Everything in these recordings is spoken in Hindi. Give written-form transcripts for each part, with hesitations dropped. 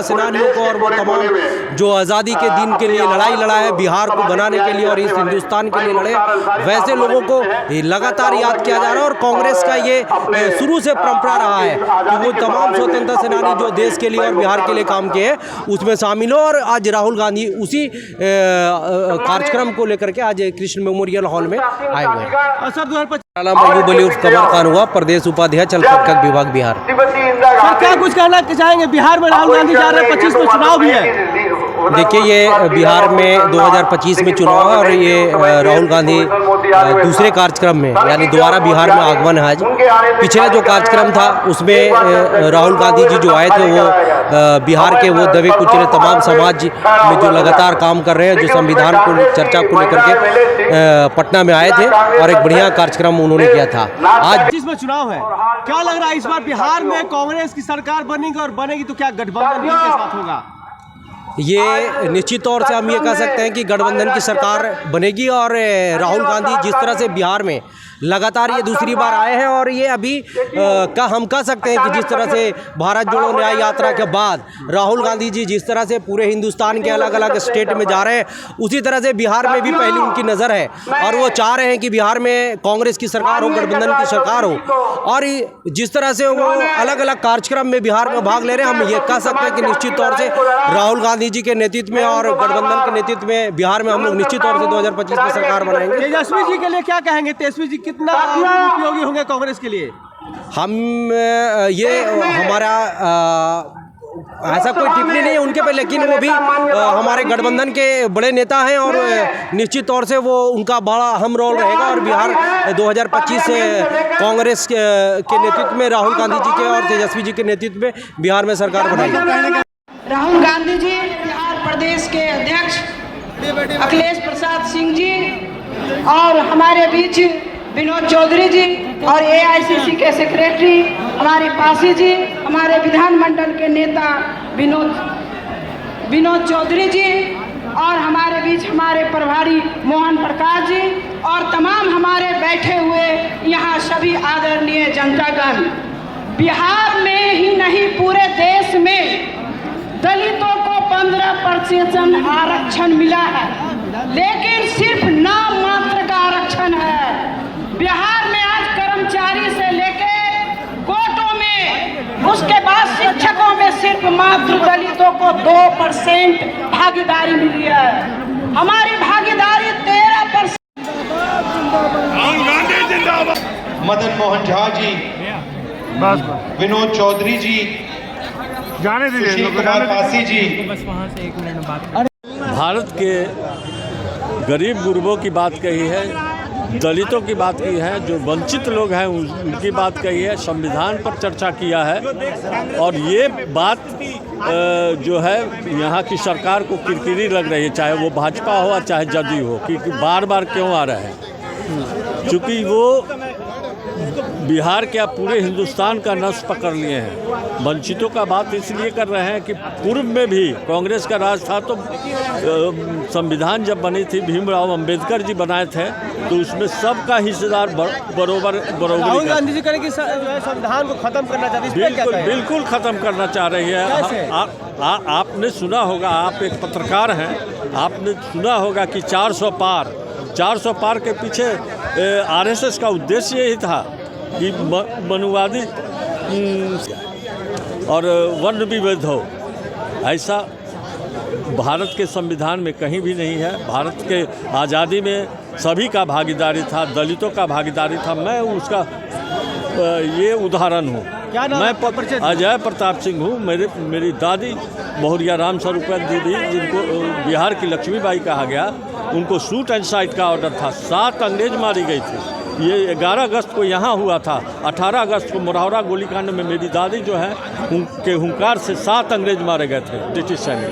सेनानियों को और वो तमाम जो आज़ादी के दिन के लिए लड़ाई लड़ा है, बिहार को बनाने के लिए और इस हिंदुस्तान के लिए लड़े, वैसे लोगों को लगातार याद किया जा रहा है। और कांग्रेस का ये शुरू से परंपरा रहा है कि वो तमाम स्वतंत्रता सेनानी जो देश के लिए और बिहार के लिए काम किए हैं उसमें शामिल हो। और आज राहुल गांधी उसी कार्यक्रम को लेकर के आज कृष्ण मेमोरियल हॉल में आए हुए हैं। कमर खान हुआ प्रदेश उपाध्यक्ष अल्पसंख्यक विभाग बिहार। सर क्या कुछ कहना चाहेंगे? बिहार में राहुल गांधी जा रहे हैं, 25 में चुनाव भी है। देखिए, ये बिहार में 2025 में चुनाव है और ये राहुल गांधी दूसरे कार्यक्रम में यानी दोबारा बिहार में आगमन है आज। पिछला जो कार्यक्रम था उसमें राहुल गांधी जी जो आए थे वो बिहार के वो दबे कुचले तमाम समाज में जो लगातार काम कर रहे हैं, जो संविधान को चर्चा को लेकर के पटना में आए थे और एक बढ़िया कार्यक्रम उन्होंने किया था। आज 25 में चुनाव है, क्या लग रहा है इस बार बिहार में कांग्रेस की सरकार बनेगी और बनेगी तो क्या गठबंधन के साथ होगा? ये निश्चित तौर से हम ये कह सकते हैं कि गठबंधन की सरकार बनेगी। और राहुल गांधी जिस तरह से बिहार में लगातार ये दूसरी बार आए हैं और ये अभी हम कह सकते हैं कि जिस तरह से भारत जोड़ो न्याय यात्रा के बाद राहुल गांधी जी जिस तरह से पूरे हिंदुस्तान के अलग अलग स्टेट में जा रहे हैं, उसी तरह से बिहार में भी पहली उनकी नज़र है और वो चाह रहे हैं कि बिहार में कांग्रेस की सरकार हो, गठबंधन की सरकार हो। और जिस तरह से वो अलग अलग कार्यक्रम में बिहार में भाग ले रहे हैं, हम ये कह सकते हैं कि निश्चित तौर से राहुल गांधी जी के नेतृत्व में और गठबंधन के नेतृत्व में बिहार में हम लोग निश्चित तौर से 2025 में सरकार बनाएंगे। तेजस्वी जी के लिए क्या कहेंगे? तेजस्वी जी कितना उपयोगी होंगे कांग्रेस के लिए? हम ये हमारा ऐसा कोई टिप्पणी नहीं है उनके पे, लेकिन वो भी हमारे गठबंधन के बड़े नेता हैं और निश्चित तौर से वो उनका बड़ा अहम रोल रहेगा। और बिहार 2025 से कांग्रेस के नेतृत्व में राहुल गांधी जी के और तेजस्वी जी के नेतृत्व में बिहार में सरकार बनाएगी। राहुल गांधी जी बिहार प्रदेश के अध्यक्ष अखिलेश प्रसाद सिंह जी और हमारे बीच विनोद चौधरी जी और AICC के सेक्रेटरी हमारे पासी जी, हमारे विधानमंडल के नेता विनोद चौधरी जी और हमारे बीच हमारे प्रभारी मोहन प्रकाश जी और तमाम हमारे बैठे हुए यहाँ सभी आदरणीय जनतागण। बिहार में ही नहीं पूरे देश में दलितों को 15% आरक्षण मिला है, लेकिन सिर्फ नाम मात्र का आरक्षण है। बिहार में आज कर्मचारी से लेके कोर्टों में, उसके बाद शिक्षकों में सिर्फ मात्र दलितों को 2% भागीदारी मिली है। हमारी भागीदारी 13%। मदन मोहन झा जी, विनोद चौधरी जी, सुशील कुमार पासी जी। भारत के गरीब गुरबों की बात कही है, दलितों की बात की है, जो वंचित लोग हैं उनकी बात कही है, संविधान पर चर्चा किया है। और ये बात जो है यहाँ की सरकार को किरकिरी लग रही है, चाहे वो भाजपा हो चाहे जदयू हो, कि बार बार क्यों आ रहे हैं। चूँकि वो बिहार के पूरे हिंदुस्तान का नस पकड़ लिए हैं। वंचितों का बात इसलिए कर रहे हैं कि पूर्व में भी कांग्रेस का राज था तो संविधान जब बनी थी, भीमराव अंबेडकर जी बनाए थे, तो उसमें सबका हिस्सेदार बरोबर। राहुल गांधी जी करें कि संविधान को खत्म करना चाहती है? बिल्कुल खत्म करना चाह रही है। आपने सुना होगा, आप एक पत्रकार हैं, आपने सुना होगा कि 400 पार के पीछे RSS का उद्देश्य यही था कि मनुवादी और वर्ण विभेद हो। ऐसा भारत के संविधान में कहीं भी नहीं है। भारत के आज़ादी में सभी का भागीदारी था, दलितों का भागीदारी था। मैं उसका ये उदाहरण हूँ। मैं अजय प्रताप सिंह हूँ। मेरी दादी बहुरिया राम स्वरूप दीदी, जिनको बिहार की लक्ष्मीबाई कहा गया, उनको शूट एंड साइट का ऑर्डर था। 7 अंग्रेज मारी गई थी। ये 11 अगस्त को यहाँ हुआ था। 18 अगस्त को मोरहावरा गोलीकांड में मेरी दादी जो है उनके हुंकार से 7 अंग्रेज मारे गए थे, ब्रिटिश सैनिक।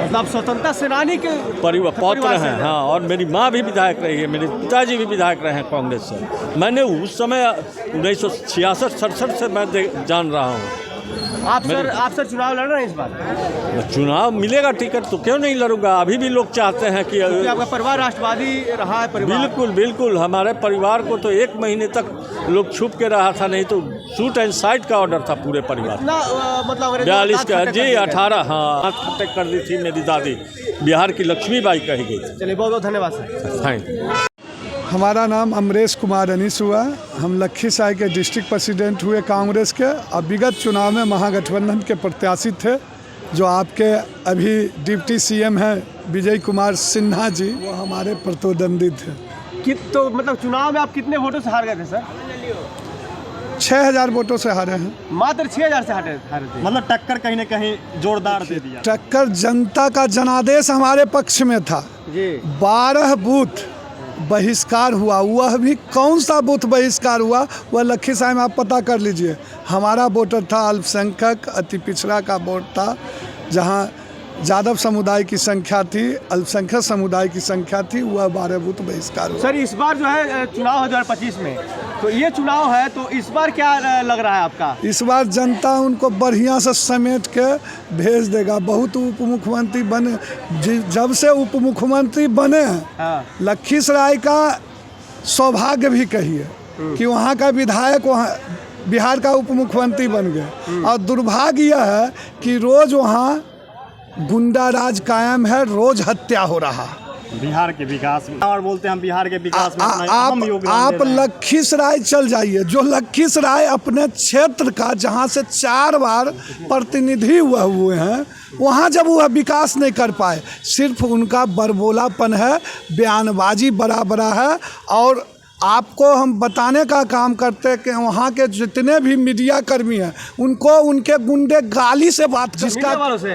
मतलब स्वतंत्रता सेनानी के पौत्र हैं। हाँ, और मेरी माँ भी विधायक रही है, मेरे पिताजी भी विधायक रहे हैं कांग्रेस से। मैंने उस समय 1966-67 से मैं जान रहा हूँ। आप सर चुनाव लड़ रहे हैं इस बार? चुनाव मिलेगा टिकट तो क्यों नहीं लड़ूंगा। अभी भी लोग चाहते हैं कि क्योंकि आपका परिवार राष्ट्रवादी रहा है। परिवार बिल्कुल बिल्कुल, हमारे परिवार को तो 1 महीने तक लोग छुप के रहा था, नहीं तो शूट एंड साइट का ऑर्डर था पूरे परिवार। मतलब 42 का जी 18 हाँ हाथ कर दी थी मेरी दादी, बिहार की लक्ष्मीबाई कही गई थी। चलिए बहुत बहुत धन्यवाद सर। Thank you. हमारा नाम अमरेश कुमार अनीस हुआ। हम लखीसराय के डिस्ट्रिक्ट प्रेसिडेंट हुए कांग्रेस के, और विगत चुनाव में महागठबंधन के प्रत्याशी थे जो आपके अभी डिप्टी सीएम हैं विजय कुमार सिन्हा जी, वो हमारे प्रतिद्वंदी थे। तो मतलब चुनाव में आप कितने वोटों से हार गए थे सर? 6000 वोटों से हारे हैं। मात्र 6000 से हारे थे। मतलब टक्कर कहीं ना कहीं जोरदार दे दिया। टक्कर जनता का जनादेश हमारे पक्ष में था जी। 12 बूथ बहिष्कार हुआ, वह भी कौन सा बूथ बहिष्कार हुआ वह लखीसराय में आप पता कर लीजिए। हमारा वोटर था अल्पसंख्यक अति पिछड़ा का वोट था, जहां यादव समुदाय की संख्या थी, अल्पसंख्यक समुदाय की संख्या थी, वह 12 बूथ बहिष्कार हुआ। सर इस बार जो है चुनाव है 2025 में, तो ये चुनाव है तो इस बार क्या लग रहा है आपका? इस बार जनता उनको बढ़िया से समेट के भेज देगा। बहुत उप मुख्यमंत्री बने, जब से उप मुख्यमंत्री बने हैं हाँ। लखीसराय का सौभाग्य भी कहिए कि वहाँ का विधायक वहाँ बिहार का उप मुख्यमंत्री बन गए, और दुर्भाग्य यह है कि रोज़ वहाँ गुंडा राज कायम है, रोज़ हत्या हो रहा। बिहार के विकास में और बोलते हैं हम बिहार के विकास में अहम योगदान आप दे रहे हैं। लखीसराय चल जाइए, जो लखीसराय अपने क्षेत्र का जहाँ से 4 बार प्रतिनिधि हुए हैं, वहाँ जब वह विकास नहीं कर पाए, सिर्फ उनका बरबोलापन है, बयानबाजी बड़ा बड़ा है। और आपको हम बताने का काम करते हैं कि वहाँ के जितने भी मीडिया कर्मी हैं उनको उनके गुंडे गाली से बात, जिसका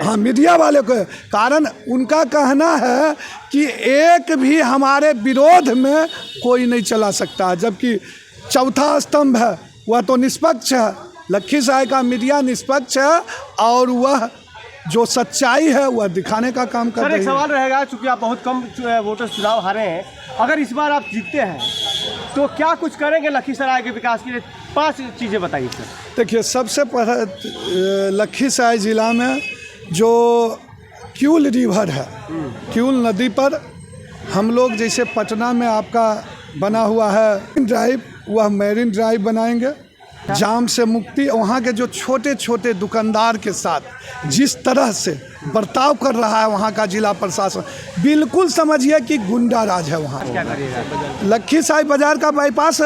हाँ मीडिया वाले को, कारण उनका कहना है कि एक भी हमारे विरोध में कोई नहीं चला सकता, जबकि चौथा स्तंभ है वह तो निष्पक्ष है। लखीसराय का मीडिया निष्पक्ष है और वह जो सच्चाई है वह दिखाने का काम कर रही है। सर एक सवाल रहेगा, चूंकि आप बहुत कम वोटर चुनाव हारे हैं, अगर इस बार आप जीतते हैं तो क्या कुछ करेंगे लखीसराय के विकास के लिए? 5 चीज़ें बताइए सर। देखिए, सबसे पहले लखीसराय ज़िला में जो क्यूल रिवर है, क्यूल नदी पर हम लोग, जैसे पटना में आपका बना हुआ है ड्राइव, वह मैरीन ड्राइव बनाएंगे। जाम से मुक्ति, वहाँ के जो छोटे छोटे दुकानदार के साथ जिस तरह से बर्ताव कर रहा है वहाँ का जिला प्रशासन, बिल्कुल समझिए कि गुंडा राज है वहाँ। क्या करिएगा? लखीसराय बाजार का बाईपास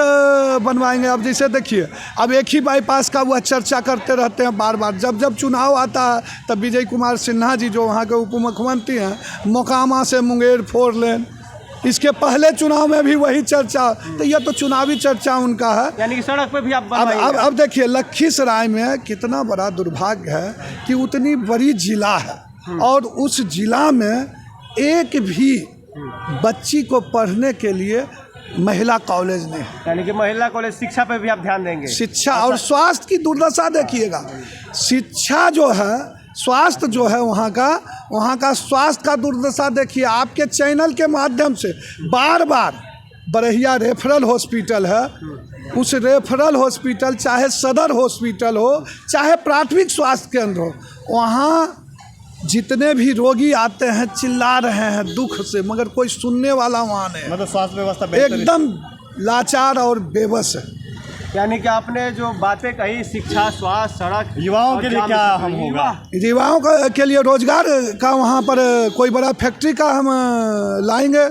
बनवाएंगे। अब जैसे देखिए, अब एक ही बाईपास का वह चर्चा करते रहते हैं बार बार, जब जब चुनाव आता है तब विजय कुमार सिन्हा जी जो वहाँ के उप मुख्यमंत्री हैं, मोकामा से मुंगेर 4 लेन, इसके पहले चुनाव में भी वही चर्चा, तो यह तो चुनावी चर्चा उनका है। यानी कि सड़क पे भी आप अब देखिए लखीसराय में कितना बड़ा दुर्भाग्य है कि उतनी बड़ी जिला है और उस जिला में एक भी बच्ची को पढ़ने के लिए महिला कॉलेज नहीं है। यानी कि महिला कॉलेज, शिक्षा पे भी आप ध्यान देंगे? शिक्षा और स्वास्थ्य की दुर्दशा देखिएगा। शिक्षा जो है, स्वास्थ्य जो है वहाँ का स्वास्थ्य का दुर्दशा देखिए। आपके चैनल के माध्यम से बार बार बरहिया रेफरल हॉस्पिटल है, उस रेफरल हॉस्पिटल चाहे सदर हॉस्पिटल हो, चाहे प्राथमिक स्वास्थ्य केंद्र हो, वहाँ जितने भी रोगी आते हैं चिल्ला रहे हैं दुख से, मगर कोई सुनने वाला वहाँ नहीं। मतलब स्वास्थ्य व्यवस्था एकदम लाचार और बेबस है। यानी कि आपने जो बातें कही, शिक्षा, स्वास्थ्य, सड़क, युवाओं के लिए क्या हम होगा? युवाओं के लिए रोजगार का वहाँ पर कोई बड़ा फैक्ट्री का हम लाएंगे,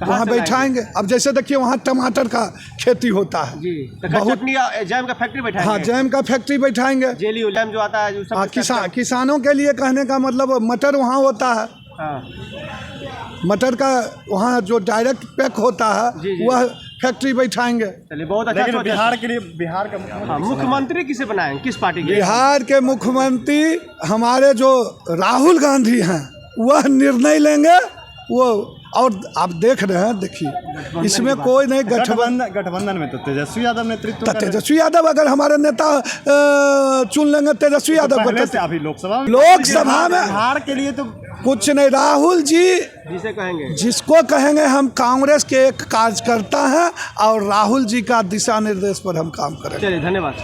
वहाँ बैठाएंगे। अब जैसे देखिए वहाँ टमाटर का खेती होता है जी, बहुत, जैम का फैक्ट्री बैठाएंगे। हाँ जैम का फैक्ट्री बैठाएंगे। जेली जैम जो आता है जो सब किसानों के लिए कहने का मतलब मटर वहाँ होता है। हाँ। मटर का वहाँ जो डायरेक्ट पैक होता है वह फैक्ट्री बैठाएंगे। चलिए बहुत अच्छा। लेकिन बिहार के लिए बिहार का मुख्यमंत्री किसे बनाएंगे, किस पार्टी के? बिहार के मुख्यमंत्री हमारे जो राहुल गांधी हैं वह निर्णय लेंगे वो, और आप देख रहे हैं, देखिए इसमें कोई नहीं गठबंधन में तो तेजस्वी यादव नेतृत्व, तेजस्वी यादव अगर हमारे नेता चुन लेंगे तेजस्वी यादव को, अभी लोकसभा में बिहार के लिए तो कुछ नहीं। राहुल जी जिसे कहेंगे, जिसको कहेंगे, हम कांग्रेस के एक कार्यकर्ता हैं और राहुल जी का दिशा निर्देश पर हम काम करेंगे। चलिए धन्यवाद।